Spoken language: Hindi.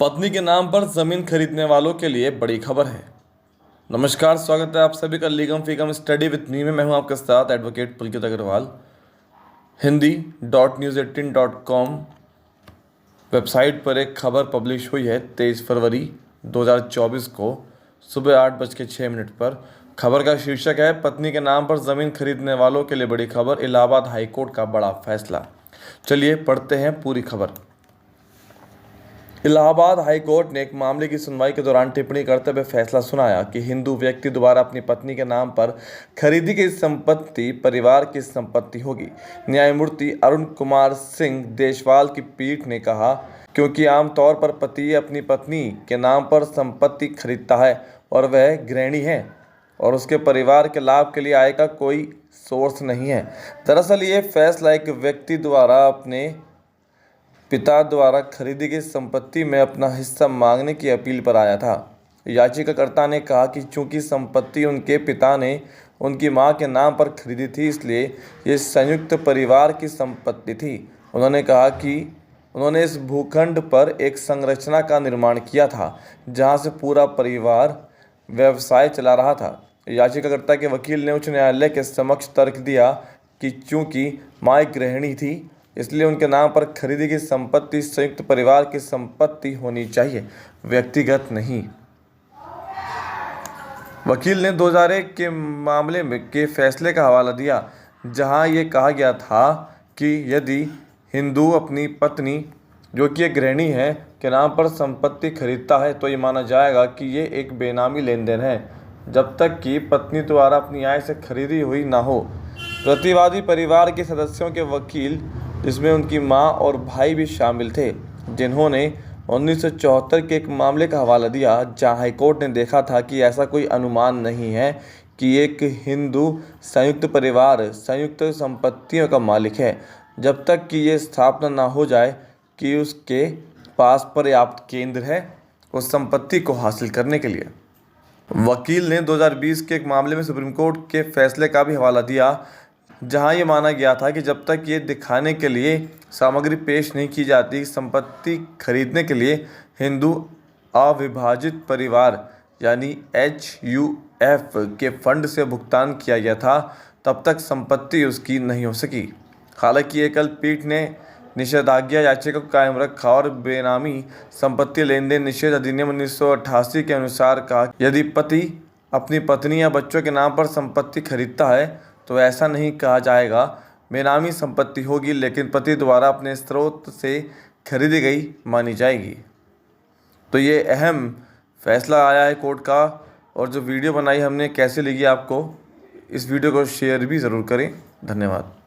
पत्नी के नाम पर जमीन खरीदने वालों के लिए बड़ी खबर है। नमस्कार, स्वागत है आप सभी का लीगम फीगम स्टडी विथ मी में। मैं हूं आपके साथ एडवोकेट पुलकित अग्रवाल। hindi.news18.com वेबसाइट पर एक खबर पब्लिश हुई है 23 फरवरी 2024 को सुबह 8:06 पर। खबर का शीर्षक है, पत्नी के नाम पर जमीन खरीदने वालों के लिए बड़ी खबर, इलाहाबाद हाईकोर्ट का बड़ा फैसला। चलिए पढ़ते हैं पूरी खबर। इलाहाबाद हाईकोर्ट ने एक मामले की सुनवाई के दौरान टिप्पणी करते हुए फैसला सुनाया कि हिंदू व्यक्ति द्वारा अपनी पत्नी के नाम पर खरीदी गई संपत्ति परिवार की संपत्ति होगी। न्यायमूर्ति अरुण कुमार सिंह देशवाल की पीठ ने कहा, क्योंकि आमतौर पर पति अपनी पत्नी के नाम पर संपत्ति खरीदता है और वह गृहिणी है और उसके परिवार के लाभ के लिए आय का कोई सोर्स नहीं है। दरअसल ये फैसला एक व्यक्ति द्वारा अपने पिता द्वारा खरीदी गई संपत्ति में अपना हिस्सा मांगने की अपील पर आया था। याचिकाकर्ता ने कहा कि चूंकि संपत्ति उनके पिता ने उनकी मां के नाम पर खरीदी थी, इसलिए ये संयुक्त परिवार की संपत्ति थी। उन्होंने कहा कि उन्होंने इस भूखंड पर एक संरचना का निर्माण किया था जहां से पूरा परिवार व्यवसाय चला रहा था। याचिकाकर्ता के वकील ने उच्च न्यायालय के समक्ष तर्क दिया कि चूंकि मां एक गृहिणी थी, इसलिए उनके नाम पर खरीदी गई संपत्ति संयुक्त परिवार की संपत्ति होनी चाहिए, व्यक्तिगत नहीं। वकील ने 2001 के मामले में के फैसले का हवाला दिया, जहां ये कहा गया था कि यदि हिंदू अपनी पत्नी, जो कि एक गृहिणी है, के नाम पर संपत्ति खरीदता है तो ये माना जाएगा कि ये एक बेनामी लेन देन है, जब तक कि पत्नी द्वारा अपनी आय से खरीदी हुई ना हो। प्रतिवादी परिवार के सदस्यों के वकील, जिसमें उनकी मां और भाई भी शामिल थे, जिन्होंने 1974 के एक मामले का हवाला दिया जहां हाईकोर्ट ने देखा था कि ऐसा कोई अनुमान नहीं है कि एक हिंदू संयुक्त परिवार संयुक्त संपत्तियों का मालिक है, जब तक कि ये स्थापना ना हो जाए कि उसके पास पर्याप्त केंद्र है उस संपत्ति को हासिल करने के लिए। वकील ने 2020 के एक मामले में सुप्रीम कोर्ट के फैसले का भी हवाला दिया, जहां ये माना गया था कि जब तक ये दिखाने के लिए सामग्री पेश नहीं की जाती संपत्ति खरीदने के लिए हिंदू अविभाजित परिवार यानी HUF के फंड से भुगतान किया गया था, तब तक संपत्ति उसकी नहीं हो सकी। हालांकि एकल पीठ ने निषेधाज्ञा याचिका को कायम रखा और बेनामी संपत्ति लेन देन निषेध अधिनियम 1988 के अनुसार कहा, यदि पति अपनी पत्नी या बच्चों के नाम पर संपत्ति खरीदता है तो ऐसा नहीं कहा जाएगा बेनामी संपत्ति होगी, लेकिन पति द्वारा अपने स्रोत से खरीदी गई मानी जाएगी। तो ये अहम फैसला आया है कोर्ट का, और जो वीडियो बनाई हमने कैसे लगी आपको, इस वीडियो को शेयर भी ज़रूर करें। धन्यवाद।